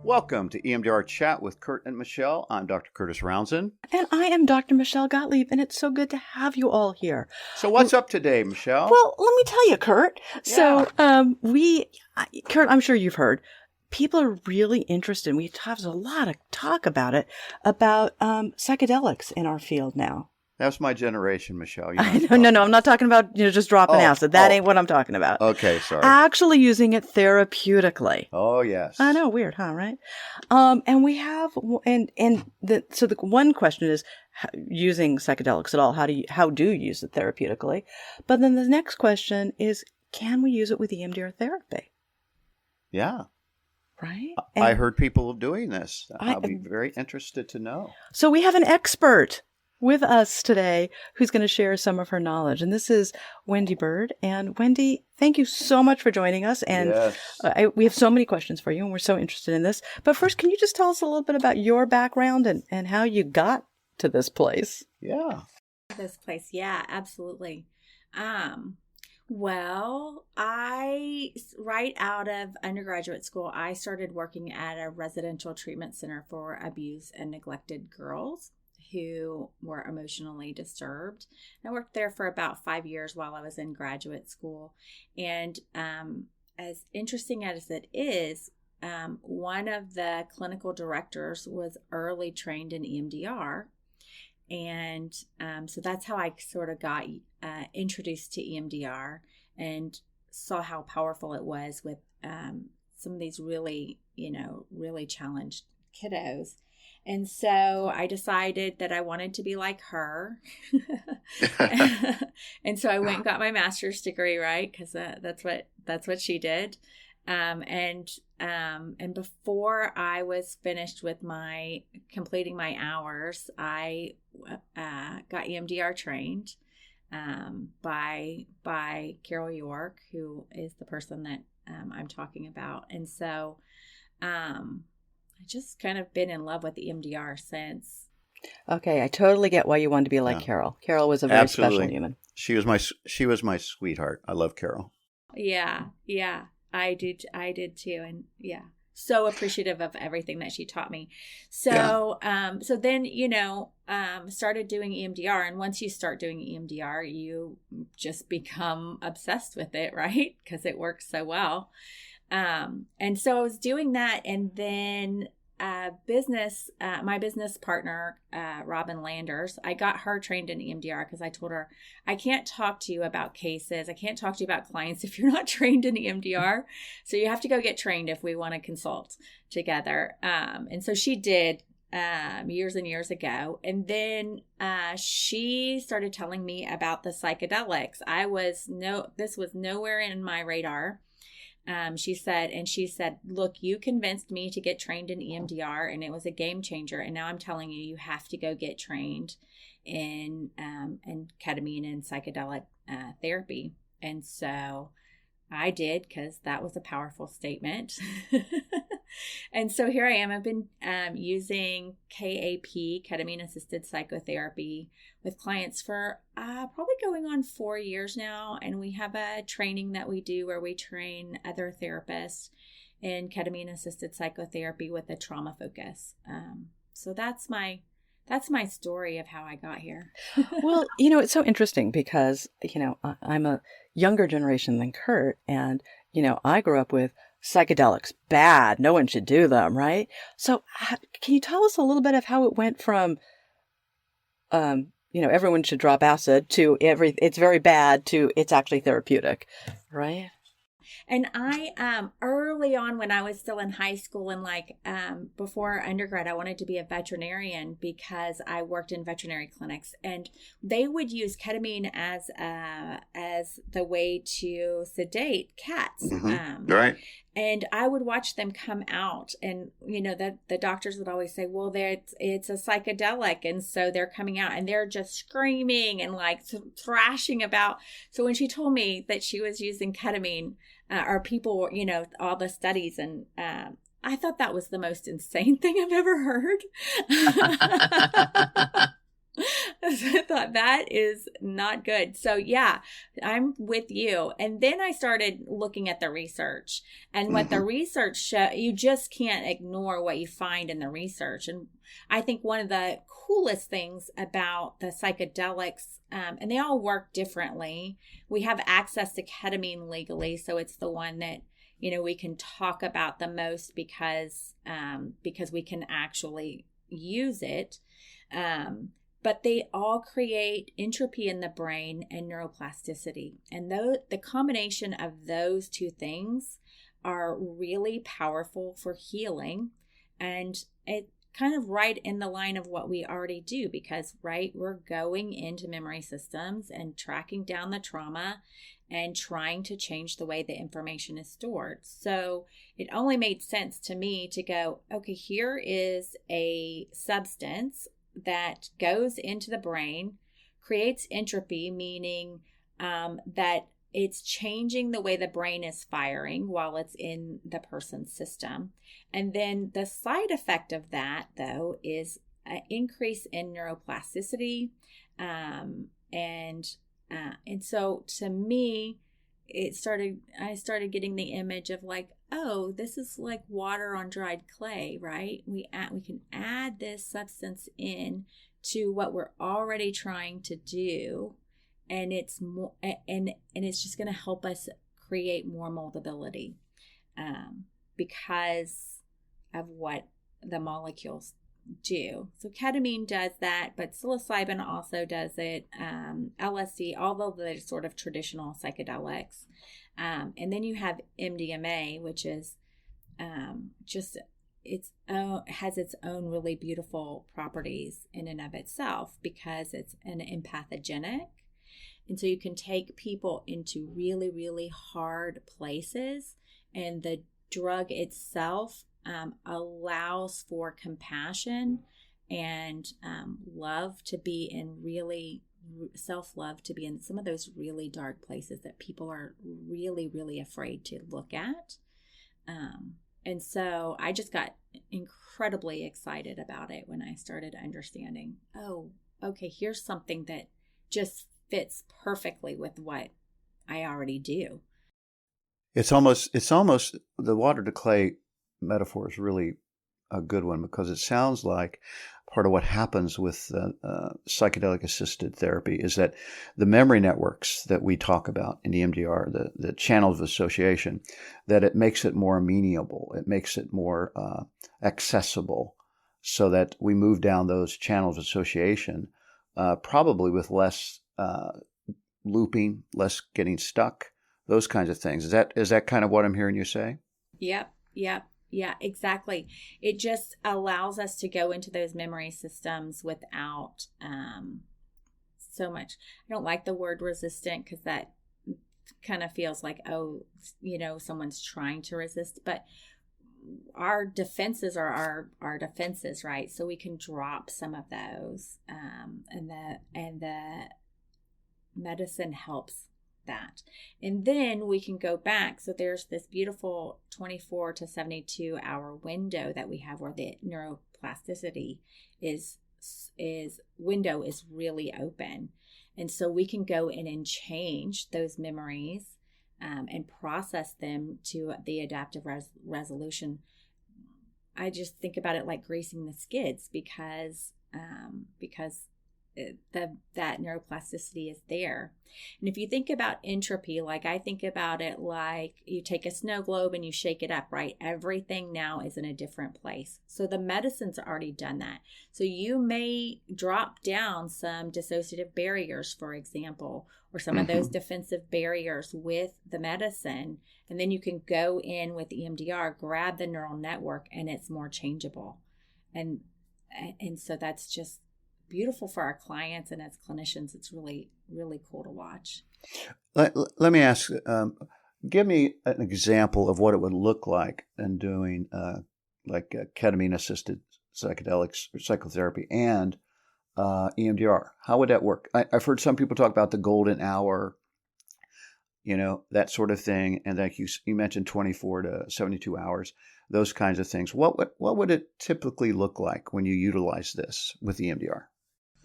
Welcome to EMDR Chat with Curt and Michelle. I'm Dr. Curtis Roundson. And I am Dr. Michelle Gottlieb, and it's so good to have you all here. So what's up today, Michelle? Well, let me tell you, Curt. So Curt, I'm sure you've heard, people are really interested. We have a lot of talk about it, about psychedelics in our field now. That's my generation, Michelle. No, I'm not talking about just dropping acid. That ain't what I'm talking about. Okay, sorry. Actually using it therapeutically. Oh, yes. I know, weird, huh? Right? And we have, so the one question is using psychedelics at all. How do you use it therapeutically? But then the next question is, can we use it with EMDR therapy? Yeah. Right? I heard people doing this. I'll be very interested to know. So we have an expert with us today who's going to share some of her knowledge. And this is Wendy Byrd. And Wendy, thank you so much for joining us. And yes. We have so many questions for you, and we're so interested in this. But first, can you just tell us a little bit about your background and how you got to this place? Yeah. This place. Yeah, absolutely. Well, right out of undergraduate school, I started working at a residential treatment center for abused and neglected girls who were emotionally disturbed. I worked there for about 5 years while I was in graduate school. And as interesting as it is, one of the clinical directors was early trained in EMDR. And so that's how I sort of got introduced to EMDR and saw how powerful it was with some of these really challenged kiddos. And so I decided that I wanted to be like her. And so I went and got my master's degree, right? Because that's what she did. And before I was finished with completing my hours, I got EMDR trained by Carol York, who is the person that I'm talking about. And so I just kind of been in love with EMDR since. Okay, I totally get why you wanted to be like Carol. Carol was a very special human. She was my sweetheart. I love Carol. Yeah, I did too, and yeah, so appreciative of everything that she taught me. So, so then started doing EMDR, and once you start doing EMDR, you just become obsessed with it, right? Because it works so well. And so I was doing that, and then my business partner, Robin Landers, I got her trained in EMDR because I told her, I can't talk to you about cases. I can't talk to you about clients if you're not trained in EMDR. So you have to go get trained if we want to consult together. And so she did years and years ago. And then she started telling me about the psychedelics. This was nowhere in my radar. She said, look, you convinced me to get trained in EMDR, and it was a game changer. And now I'm telling you, you have to go get trained in ketamine and psychedelic therapy. And so I did, because that was a powerful statement. And so here I am. I've been using KAP, ketamine-assisted psychotherapy, with clients for probably going on 4 years now. And we have a training that we do where we train other therapists in ketamine-assisted psychotherapy with a trauma focus. So that's my story of how I got here. Well, it's so interesting because, I'm a younger generation than Curt, and, I grew up with psychedelics, bad, no one should do them, right? So can you tell us a little bit of how it went from, everyone should drop acid to it's very bad to it's actually therapeutic, right? And I, early on when I was still in high school and before undergrad, I wanted to be a veterinarian because I worked in veterinary clinics, and they would use ketamine as the way to sedate cats. Mm-hmm. Right. And I would watch them come out, and the doctors would always say, well, it's a psychedelic, and so they're coming out and they're just screaming and thrashing about. So when she told me that she was using ketamine, or people, all the studies, and I thought that was the most insane thing I've ever heard. I thought that is not good. So yeah, I'm with you. And then I started looking at the research, and what the research show, you just can't ignore what you find in the research. And I think one of the coolest things about the psychedelics, and they all work differently. We have access to ketamine legally, so it's the one that we can talk about the most because we can actually use it. But they all create entropy in the brain and neuroplasticity. And the combination of those two things are really powerful for healing. And it kind of right in the line of what we already do, because, right, we're going into memory systems and tracking down the trauma and trying to change the way the information is stored. So it only made sense to me to go, okay, here is a substance that goes into the brain, creates entropy, meaning that it's changing the way the brain is firing while it's in the person's system. And then the side effect of that, though, is an increase in neuroplasticity. And so to me, I started getting the image of like, oh, this is like water on dried clay, right? We can add this substance in to what we're already trying to do, and it's more, and it's just going to help us create more moldability, because of what the molecules do. So ketamine does that, but psilocybin also does it. LSD, although they're sort of traditional psychedelics. And then you have MDMA, which is just has its own really beautiful properties in and of itself, because it's an empathogenic. And so you can take people into really, really hard places, and the drug itself allows for compassion and love to be in really, self-love to be in some of those really dark places that people are really, really afraid to look at. And so I just got incredibly excited about it when I started understanding, oh, okay, here's something that just fits perfectly with what I already do. It's almost the water to clay metaphor is really a good one, because it sounds like part of what happens with psychedelic assisted therapy is that the memory networks that we talk about in EMDR, the channels of association, that it makes it more amenable, it makes it more accessible, so that we move down those channels of association, probably with less looping, less getting stuck, those kinds of things. Is that kind of what I'm hearing you say? Yep. Yeah, exactly. It just allows us to go into those memory systems without so much. I don't like the word resistant, because that kind of feels like, oh, someone's trying to resist. But our defenses are our defenses, right? So we can drop some of those, and the medicine helps that. And then we can go back. So there's this beautiful 24 to 72 hour window that we have, where the neuroplasticity window is really open. And so we can go in and change those memories, and process them to the adaptive resolution. I just think about it like greasing the skids, because that neuroplasticity is there. And if you think about entropy, like I think about it like you take a snow globe and you shake it up, right? Everything now is in a different place. So the medicine's already done that. So you may drop down some dissociative barriers, for example, or some of those defensive barriers with the medicine. And then you can go in with EMDR, grab the neural network, and it's more changeable. And so that's just beautiful for our clients, and as clinicians, it's really, really cool to watch. Let me ask, give me an example of what it would look like in doing ketamine-assisted psychedelics or psychotherapy and EMDR. How would that work? I've heard some people talk about the golden hour, that sort of thing, and like you mentioned 24 to 72 hours, those kinds of things. What would it typically look like when you utilize this with EMDR?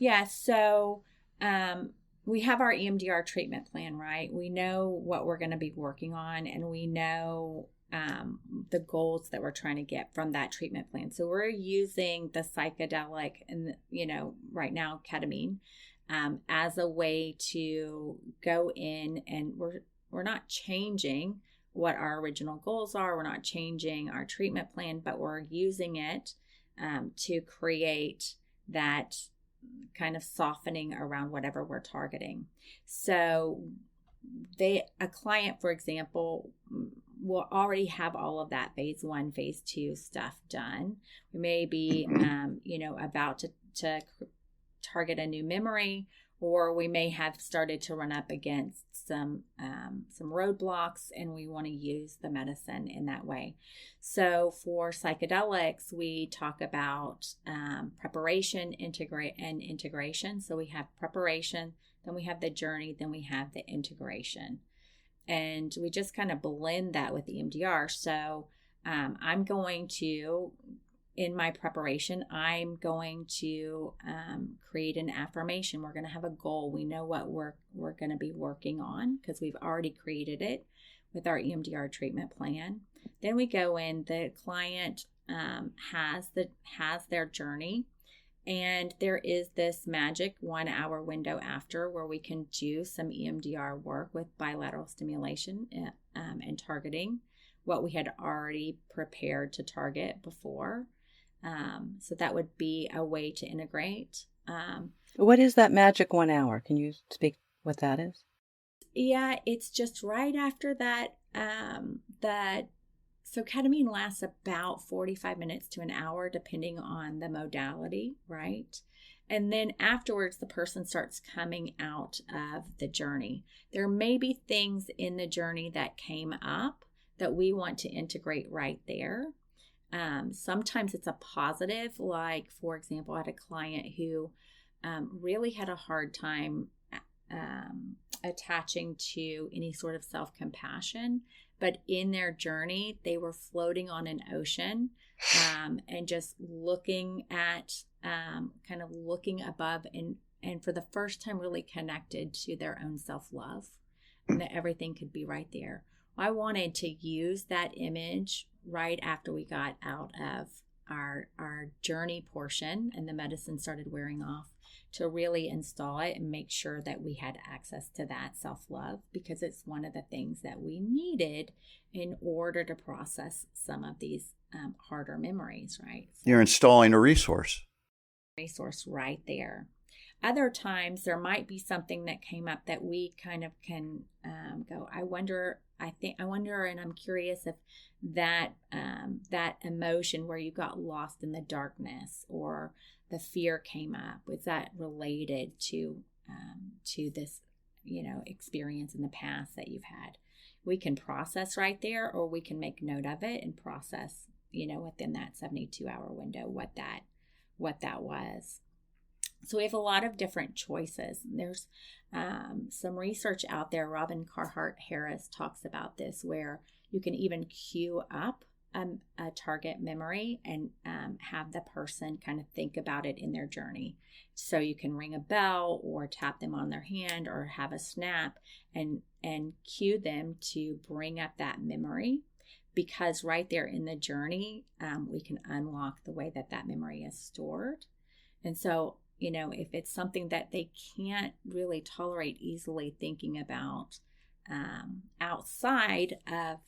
Yeah. So we have our EMDR treatment plan, right? We know what we're going to be working on, and we know the goals that we're trying to get from that treatment plan. So we're using the psychedelic and, right now, ketamine, as a way to go in, and we're not changing what our original goals are. We're not changing our treatment plan, but we're using it to create that kind of softening around whatever we're targeting. So a client, for example, will already have all of that phase 1, phase 2 stuff done. We may be, about to target a new memory, or we may have started to run up against some roadblocks, and we want to use the medicine in that way. So for psychedelics, we talk about preparation, integration. So we have preparation, then we have the journey, then we have the integration. And we just kind of blend that with EMDR. So I'm going to, in my preparation, I'm going to create an affirmation. We're going to have a goal. We know what we're going to be working on because we've already created it with our EMDR treatment plan. Then we go in, the client has their journey, and there is this magic 1 hour window after where we can do some EMDR work with bilateral stimulation and targeting what we had already prepared to target before. So that would be a way to integrate. What is that magic 1 hour? Can you speak what that is? Yeah, it's just right after that. So ketamine lasts about 45 minutes to an hour, depending on the modality, right? And then afterwards, the person starts coming out of the journey. There may be things in the journey that came up that we want to integrate right there. Sometimes it's a positive, like, for example, I had a client who really had a hard time attaching to any sort of self-compassion, but in their journey, they were floating on an ocean and just looking at, kind of looking above, and for the first time really connected to their own self-love, and that everything could be right there. I wanted to use that image right after we got out of our journey portion and the medicine started wearing off, to really install it and make sure that we had access to that self-love, because it's one of the things that we needed in order to process some of these harder memories, right? So You're installing a resource right there. Other times there might be something that came up that we kind of can go, I wonder, and I'm curious if that emotion where you got lost in the darkness or the fear came up, was that related to this, experience in the past that you've had? We can process right there, or we can make note of it and process, within that 72-hour window what that was. So we have a lot of different choices. There's some research out there. Robin Carhart Harris talks about this, where you can even queue up a target memory and have the person kind of think about it in their journey. So you can ring a bell or tap them on their hand or have a snap and cue them to bring up that memory, because right there in the journey, we can unlock the way that memory is stored. And so, if it's something that they can't really tolerate easily thinking about outside of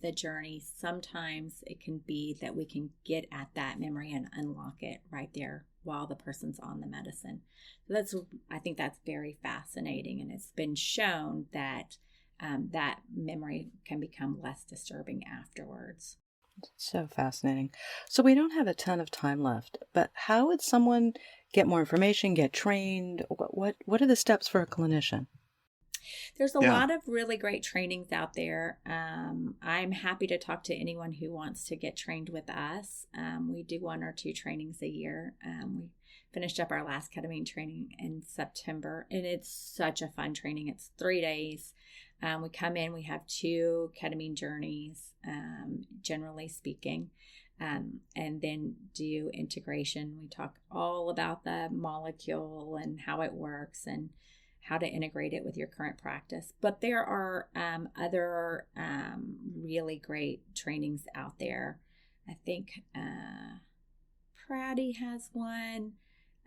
the journey, sometimes it can be that we can get at that memory and unlock it right there while the person's on the medicine. So I think that's very fascinating, and it's been shown that that memory can become less disturbing afterwards. So fascinating. So we don't have a ton of time left, but how would someone get more information, get trained? What are the steps for a clinician? There's a lot of really great trainings out there. I'm happy to talk to anyone who wants to get trained with us. We do 1 or 2 trainings a year. We finished up our last ketamine training in September, and it's such a fun training. It's 3 days. We come in, we have 2 ketamine journeys, generally speaking. and then do integration. We talk all about the molecule and how it works and how to integrate it with your current practice. But there are other really great trainings out there. I think Pratty has one.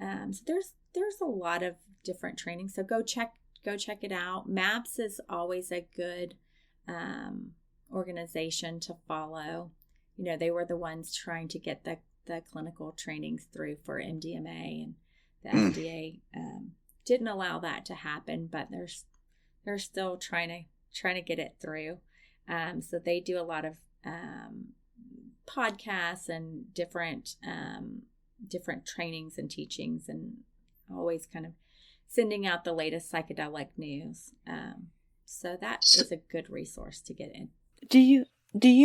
So there's a lot of different trainings. So go check it out. MAPS is always a good organization to follow. They were the ones trying to get the clinical trainings through for MDMA, and the FDA didn't allow that to happen, but they're still trying to get it through. So they do a lot of podcasts and different trainings and teachings, and always kind of sending out the latest psychedelic news. So that is a good resource to get in. Do you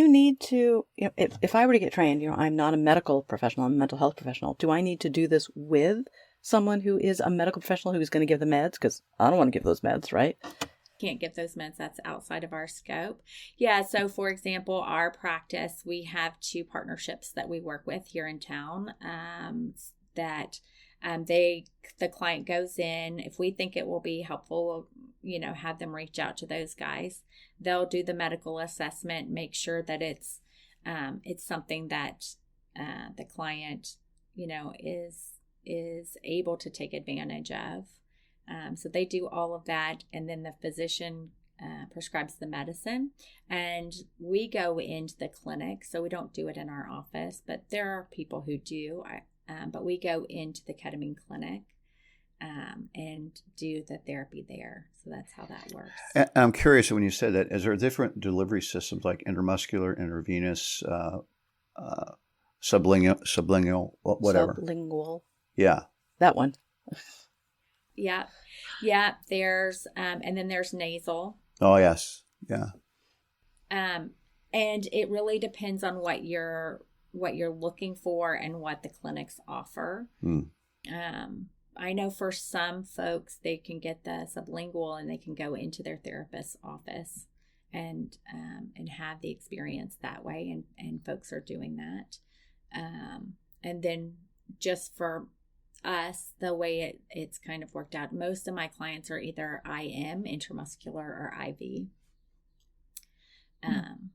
need to, if I were to get trained, I'm not a medical professional, I'm a mental health professional. Do I need to do this with someone who is a medical professional who's going to give the meds? Because I don't want to give those meds, right? Can't give those meds. That's outside of our scope. Yeah. So for example, our practice, we have 2 partnerships that we work with here in town, that the client goes in. If we think it will be helpful, we'll, have them reach out to those guys. They'll do the medical assessment, make sure that it's something that the client, is able to take advantage of. So they do all of that, and then the physician prescribes the medicine, and we go into the clinic. So we don't do it in our office, but there are people who do. But we go into the ketamine clinic and do the therapy there. So that's how that works. I'm curious, when you said that, is there different delivery systems like intramuscular, intravenous, sublingual, whatever? Sublingual. Yeah. That one. Yeah. There's and then there's nasal. Oh yes. Yeah. And it really depends on what you're looking for and what the clinics offer. I know for some folks, they can get the sublingual and they can go into their therapist's office and have the experience that way, and folks are doing that. And then just for us, the way it's kind of worked out, most of my clients are either IM, intramuscular, or IV. And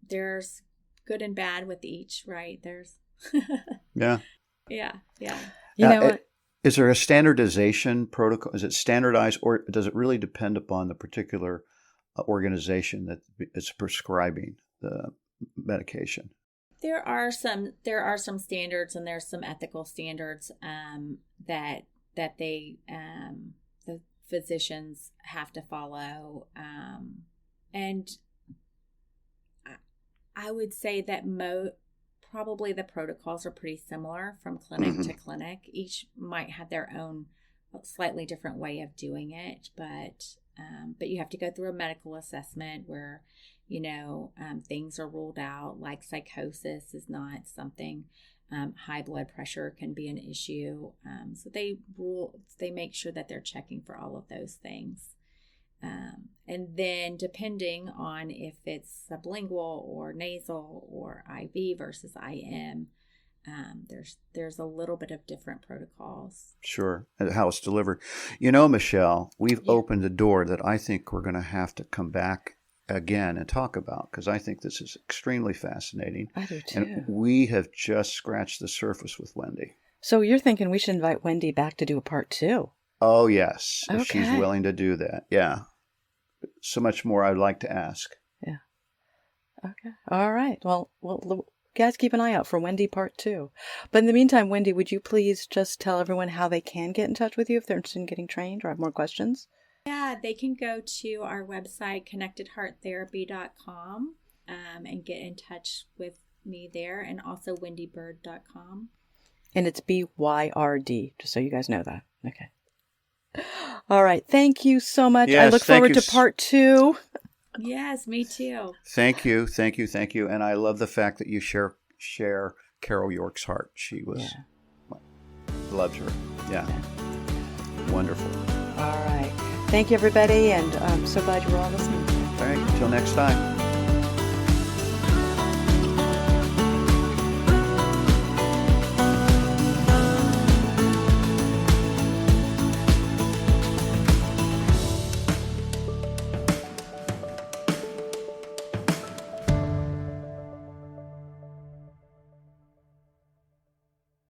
there's good and bad with each, right? There's Yeah. You know what? Is there a standardization protocol? Is it standardized, or does it really depend upon the particular organization that is prescribing the medication? There are some standards, and there's some ethical standards that they the physicians have to follow, and I would say that probably the protocols are pretty similar from clinic to clinic. Each might have their own slightly different way of doing it, but you have to go through a medical assessment where things are ruled out, like psychosis is not something. High blood pressure can be an issue. So they make sure that they're checking for all of those things. And then depending on if it's sublingual or nasal or IV versus IM, there's a little bit of different protocols. Sure, and how it's delivered. Michelle, we've opened a door that I think we're going to have to come back again and talk about, because I think this is extremely fascinating. I do too. And we have just scratched the surface with Wendy. So you're thinking we should invite Wendy back to do a part 2? Oh, yes, if Okay. she's willing to do that. Yeah. So much more I'd like to ask. Yeah. Okay. All right. Well, guys, keep an eye out for Wendy part 2. But in the meantime, Wendy, would you please just tell everyone how they can get in touch with you if they're interested in getting trained or have more questions? Yeah, they can go to our website, connectedhearttherapy.com, and get in touch with me there, and also wendybyrd.com. And it's BYRD, just so you guys know that. Okay. All right. Thank you so much. Yes, I look forward to part 2. Yes, me too. Thank you. And I love the fact that you share Carol York's heart. She was, loved her. Yeah. Wonderful. All right. Thank you, everybody. And I'm so glad you were all listening. All right. Until next time.